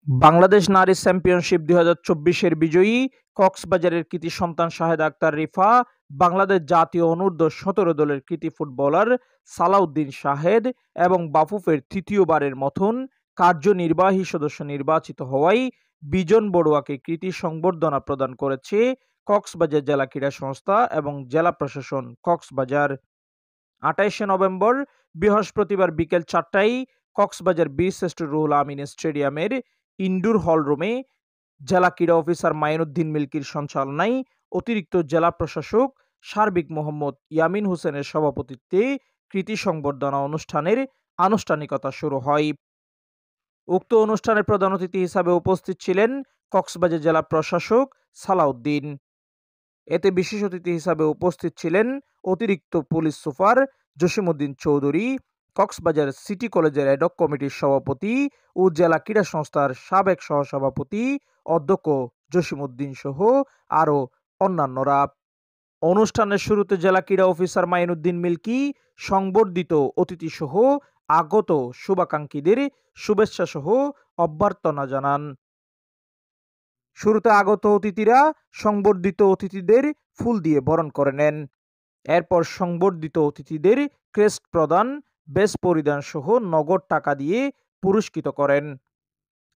বাংলাদেশ নারী চ্যাম্পিয়নশিপ ২০২৪-এর বিজয়ী কক্সবাজারের কৃতী সন্তান শাহেদা আক্তার রিফা, বাংলাদেশ জাতীয় অনূর্ধ্ব-১৭ দলের কৃতী ফুটবলার সালাউদ্দিন শাহেদ এবং বাফুফের তৃতীয়বারের মতন কার্যনির্বাহী সদস্য নির্বাচিত হওয়ায় বিজন বড়ুয়াকে কৃতী সংবর্ধনা প্রদান করেছে কক্সবাজার জেলা ক্রীড়া সংস্থা এবং জেলা প্রশাসন কক্সবাজার। ২৮শে নভেম্বর বৃহস্পতিবার বিকেল ৪টায় কক্সবাজার বীরশ্রেষ্ঠ রুহুল আমিন স্টেডিয়ামের ইনডোর হল রুমে জেলা ক্রীড়া অফিসার মাইনুদ্দিন মিল্কির সঞ্চালনায় অতিরিক্ত জেলা প্রশাসক সার্বিক মোহাম্মদ ইয়ামিন হোসেনের সভাপতিত্বে কৃতী সংবর্ধনা অনুষ্ঠানের আনুষ্ঠানিকতা শুরু হয়। উক্ত অনুষ্ঠানে প্রধান অতিথি হিসাবে উপস্থিত ছিলেন কক্সবাজার জেলা প্রশাসক সালাউদ্দিন। এতে বিশেষ অতিথি হিসাবে উপস্থিত ছিলেন অতিরিক্ত police super Jasimuddin Chowdhury, Cox's Bazar city কলেজের অ্যাডহক কমিটির সভাপতি ও জেলা ক্রীড়া সংস্থার সাবেক সহসভাপতি অধ্যক্ষ জসিমউদ্দিন সহ আরও অন্যান্যরা। অনুষ্ঠানের শুরুতে জেলা ক্রীড়া অফিসার মাইনুদ্দিন মিল্কি সংবর্ধিত অতিথিসহ আগত শুভাকাঙ্ক্ষীদের শুভেচ্ছা সহ অভ্যর্থনা জানান। শুরুতে আগত অতিথিরা সংবর্ধিত অতিথিদের ফুল দিয়ে বরণ করে নেন। এরপর সংবর্ধিত অতিথিদের ক্রেস্ট প্রদান, বেশ পরিধান সহ নগদ টাকা দিয়ে পুরস্কৃত করেন।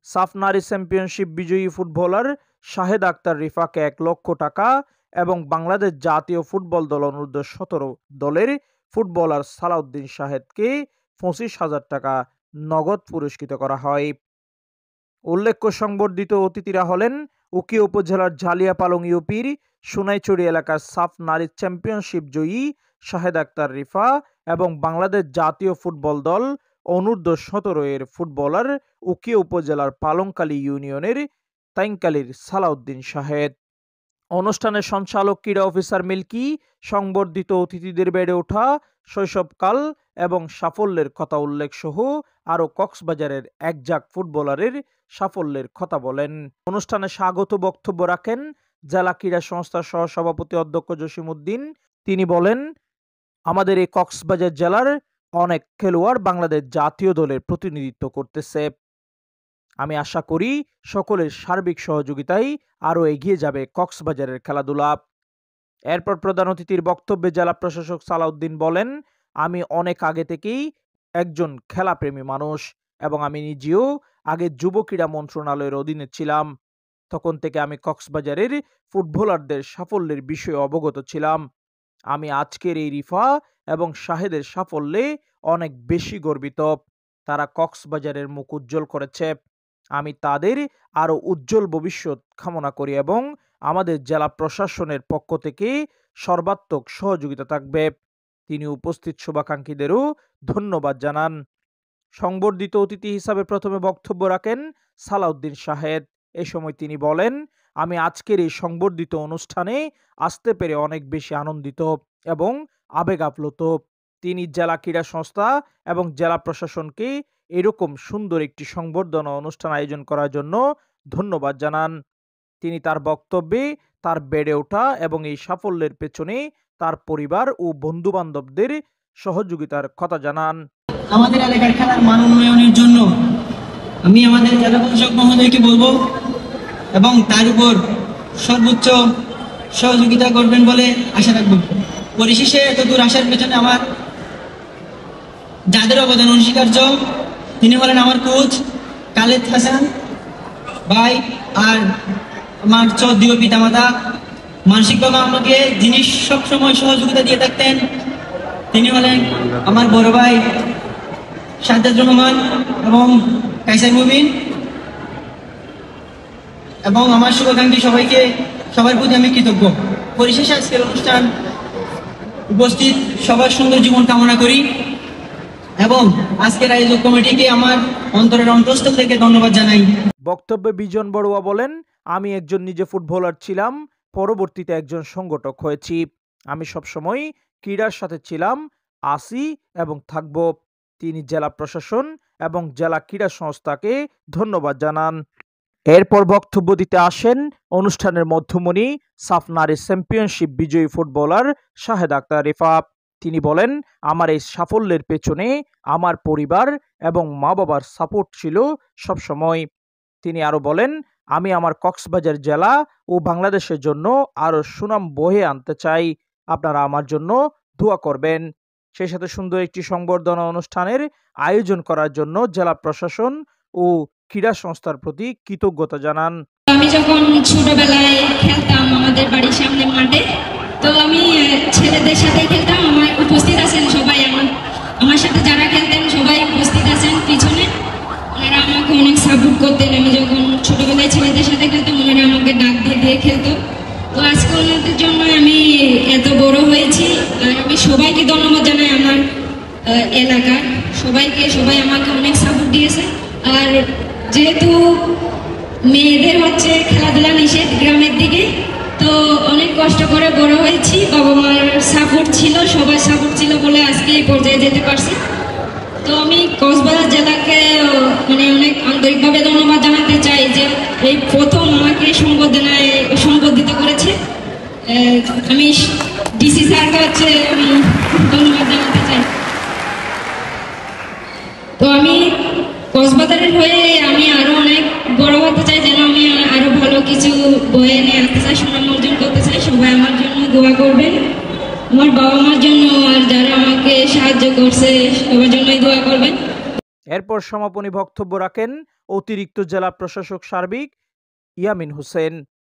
সাফ নারী চ্যাম্পিয়নশিপ বিজয়ী ফুটবলার শাহেদা আক্তার রিফাকে ১ লক্ষ টাকা এবং বাংলাদেশ জাতীয় ফুটবল দল অনূর্ধ্ব-১৭ দলের ফুটবলার সালাউদ্দিন শাহেদকে ২৫,০০০ টাকা নগদ পুরস্কৃত করা হয়। উল্লেখ্য, সংবর্ধিত অতিথিরা হলেন উখিয়া উপজেলার ঝালিয়াপালং ইউপির সোনাইছড়ি এলাকার সাফ নারী চ্যাম্পিয়নশিপ জয়ী শাহেদা আক্তার রিফা এবং বাংলাদেশ জাতীয় ফুটবল দল অনূর্ধ্ব-১৭ এর ফুটবলার উখিয়া উপজেলার পালংকালী ইউনিয়নের তাইংকালীর সালাউদ্দিন শাহেদ। অনুষ্ঠানের সঞ্চালক ক্রীড়া অফিসার মিল্কি সংবর্ধিত অতিথিদের বেড়ে ওঠা শৈশবকাল এবং সাফল্যের কথা উল্লেখ সহ আরও কক্সবাজারের একঝাঁক ফুটবলারের সাফল্যের কথা বলেন। অনুষ্ঠানে স্বাগত বক্তব্য রাখেন জেলা ক্রীড়া সংস্থার সহসভাপতি অধ্যক্ষ জসিমউদ্দিন। তিনি বলেন, আমাদের এই কক্সবাজার জেলার অনেক খেলোয়াড় বাংলাদেশ জাতীয় দলের প্রতিনিধিত্ব করতেছে। আমি আশা করি সকলের সার্বিক সহযোগিতায় আরও এগিয়ে যাবে কক্সবাজারের খেলাধুলা। এরপর প্রধান অতিথির বক্তব্যে জেলা প্রশাসক সালাউদ্দিন বলেন, আমি অনেক আগে থেকেই একজন খেলাপ্রেমী মানুষ এবং আমি নিজেও আগে যুব ক্রীড়া মন্ত্রণালয়ের অধীনে ছিলাম। তখন থেকে আমি কক্সবাজারের ফুটবলারদের সাফল্যের বিষয়ে অবগত ছিলাম। আমি আজকের এই রিফা এবং শাহেদের সাফল্যে অনেক বেশি গর্বিত। তারা কক্সবাজারের মুখ উজ্জ্বল করেছে। আমি তাদের আরও উজ্জ্বল ভবিষ্যৎ কামনা করি এবং আমাদের জেলা প্রশাসনের পক্ষ থেকে সর্বাত্মক সহযোগিতা থাকবে। তিনি উপস্থিত শুভাকাঙ্ক্ষীদেরও ধন্যবাদ জানান। সংবর্ধিত অতিথি হিসাবে প্রথমে বক্তব্য রাখেন সালাউদ্দিন শাহেদ। এ সময় তিনি বলেন, আমি আজকের এই সংবর্ধিত অনুষ্ঠানে আসতে পেরে অনেক বেশি আনন্দিত এবং আবেগ আপ্লুত। তিনি জেলা ক্রীড়া সংস্থা এবং জেলা প্রশাসনকে এরকম সুন্দর একটি সংবর্ধনা অনুষ্ঠান আয়োজন করার জন্য ধন্যবাদ জানান। তিনি তার বক্তব্যে তার বেড়ে ওঠা এবং এই সাফল্যের পেছনে তার পরিবার ও বন্ধু-বান্ধবদের সহযোগিতার কথা জানান। আমাদের এলাকার খেলার মান উন্নয়নের জন্য আমি আমাদের জেলা প্রশাসক মহোদয়কে বলবো এবং তার উপর সর্বোচ্চ সহযোগিতা করবেন বলে আশা রাখবো। পরিশেষে এতদূর আসার পেছনে আমার যাদের অবদান অনস্বীকার্য, তিনি হলেন আমার কোচ খালেদ হাসান ভাই আর আমার চৌদ্দীয় পিতামাতা। মানসিকভাবে আমাকে যিনি সবসময় সহযোগিতা দিয়ে থাকতেন তিনি হলেন আমার বড় ভাই সাজ্জাদ রহমান এবং কাইসার মুবিন, এবং আমার শুভাকাঙ্ক্ষী সবার প্রতি আমি কৃতজ্ঞ। পরিশেষে আজকের অনুষ্ঠান উপস্থিত সবার সুন্দর জীবন কামনা করি এবং আজকের আয়োজক কমিটিকে আমার অন্তরের অন্তঃস্থল থেকে ধন্যবাদ জানাই। বক্তব্যে বিজন বড়ুয়া বলেন, আমি একজন নিজে ফুটবলার ছিলাম, পরবর্তীতে একজন সংগঠক হয়েছি। আমি সবসময় ক্রীড়ার সাথে ছিলাম, আছি এবং থাকব। তিনি জেলা প্রশাসন এবং জেলা ক্রীড়া সংস্থাকে ধন্যবাদ জানান। এরপর বক্তব্য দিতে আসেন অনুষ্ঠানের মধ্যমণি সাফ নারী চ্যাম্পিয়নশিপ বিজয়ী ফুটবলার শাহেদা আক্তার রিফা। তিনি বলেন, আমার এই সাফল্যের পেছনে আমার পরিবার এবং মা বাবার সাপোর্ট ছিল সবসময়। তিনি আরো বলেন, আমি আমার কক্সবাজার জেলা ও বাংলাদেশের জন্য আরো সুনাম বয়ে আনতে চাই। আপনারা আমার জন্য দোয়া করবেন। সেই সাথে সুন্দর একটি সংবর্ধনা অনুষ্ঠানের আয়োজন করার জন্য জেলা প্রশাসন ও ক্রীড়া সংস্থার প্রতি কৃতজ্ঞতা জানান। আমি যখন ছোটবেলায় খেলতাম আমাদের বাড়ির সামনে মাঠে, তো আমি ছেলেদের সাথে খেলতাম। আমার উপস্থিত আছেন সবাই, আমার সাথে যারা খেলতেন সবাই উপস্থিত আছেন পিছনে। ওনারা আমাকে অনেক সাপোর্ট করতেন। আমি যখন ছোটবেলায় ছেলেদের সাথে খেলতাম, ওনারা আমাকে ডাক দিয়ে দিয়ে খেলতো। তো আজকে ওনাদের জন্য আমি এত বড় হয়েছি। আর আমি সবাইকে ধন্যবাদ জানাই, আমার এলাকার সবাইকে। সবাই আমাকে অনেক সাপোর্ট দিয়েছে। আর যেহেতু মেয়েদের হচ্ছে খেলাধুলা নিষেধ গ্রামের দিকে, তো অনেক কষ্ট করে বড় হয়েছি। বাবা মার সাপোর্ট ছিল, সবার সাপোর্ট ছিল বলে আজকে এই পর্যায়ে যেতে পারছি। তো আমি কক্সবাজার জেলাকে অনেক আন্তরিকভাবে ধন্যবাদ জানাতে চাই যে এই প্রথম আমাকে সংবর্ধিত করেছে। আমি ডিসি স্যারকে হচ্ছে আমি ধন্যবাদ জানাতে চাই। তো আমি কক্সবাজারের হয়ে আমি আরো অনেক বড় হতে চাই, যেন আমি আরো ভালো কিছু বয়ে নিয়ে আসতে চাই, সুনাম অর্জন করতে চাই। সবাই আমার জন্য দোয়া করবেন, আমার বাবা মার জন্য, আর যারা আমাকে সাহায্য করছে সবার জন্যই দোয়া করবেন। এরপর সমাপনী বক্তব্য রাখেন অতিরিক্ত জেলা প্রশাসক সার্বিক ইয়ামিন হোসেন।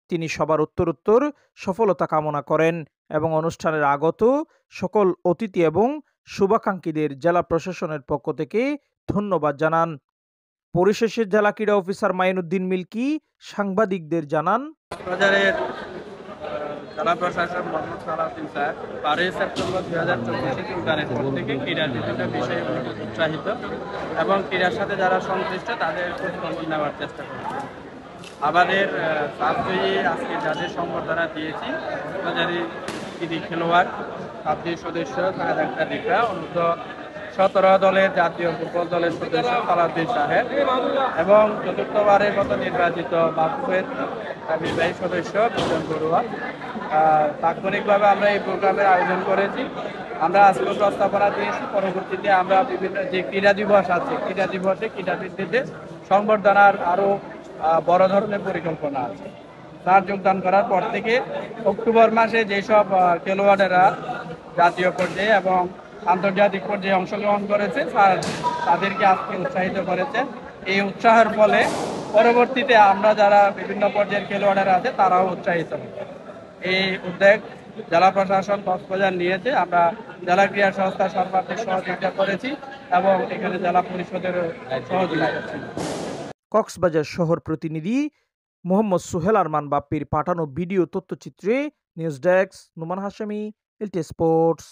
তিনি সবার উত্তরোত্তর সফলতা কামনা করেন এবং অনুষ্ঠানের আগত সকল অতিথি এবং শুভাকাঙ্ক্ষীদের জেলা প্রশাসনের পক্ষ থেকে ধন্যবাদ জানান। পরিশেষে জেলা ক্রীড়া অফিসার মাইনুদ্দিন মিল্কি সাংবাদিকদের জানান, কক্সবাজারের জেলা প্রশাসক মোহাম্মদ সালাউদ্দিন স্যার 12 সেপ্টেম্বর 2024 যোগদানের পর থেকে ক্রীড়ার বিভিন্ন বিষয়ে উৎসাহিত এবং ক্রীড়ার সাথে যারা সংশ্লিষ্ট তাদের খোঁজখবর নেওয়ার চেষ্টা করছে। আমাদের সাবজয়ী আজকে যাদের সংবর্ধনা দিয়েছি, কক্সবাজারের কৃতি খেলোয়াড়, সাবজয়ী সদস্য শাহেদ আক্তার রিফা, অনূর্ধ্ব 17 দলের জাতীয় ফুটবল দলের সদস্য সালাউদ্দিন সাহেব এবং চতুর্থবারের মতো নির্বাচিত বাফুফের নির্বাহী সদস্য বিজন বড়ুয়া। তাৎক্ষণিকভাবে আমরা এই প্রোগ্রামের আয়োজন করেছি। আমরা আজকে প্রস্তাবনা দিয়েছি, পরবর্তীতে আমরা বিভিন্ন যে ক্রীড়া দিবস আছে, ক্রীড়া দিবসে ক্রীড়াবিদদের সংবর্ধনার আরও বড় ধরনের পরিকল্পনা আছে। তার যোগদান করার পর থেকে অক্টোবর মাসে যেসব খেলোয়াড়েরা জাতীয় পর্যায়ে এবং আন্তর্জাতিক পর্যায়ে অংশগ্রহণ করেছে তাদেরকে আজকে উৎসাহিত করেছে। এই উৎসাহের ফলে পরবর্তীতে আমরা যারা বিভিন্ন পর্যায়ের খেলোয়াড়েরা আছে তারাও উৎসাহিত হবে। এই উদ্যোগ জেলা প্রশাসন কক্সবাজার নিয়েছে। আমরা জেলা ক্রীড়া সংস্থার সর্বাধিক সহযোগিতা করেছি এবং এখানে জেলা পরিষদের সহযোগিতা করছি। কক্সবাজার শহর প্রতিনিধি মোহাম্মদ সোহেল আরমান বাপ্পির পাঠানো video তথ্যচিত্রে news desk, Noman Hashemi, LT sports.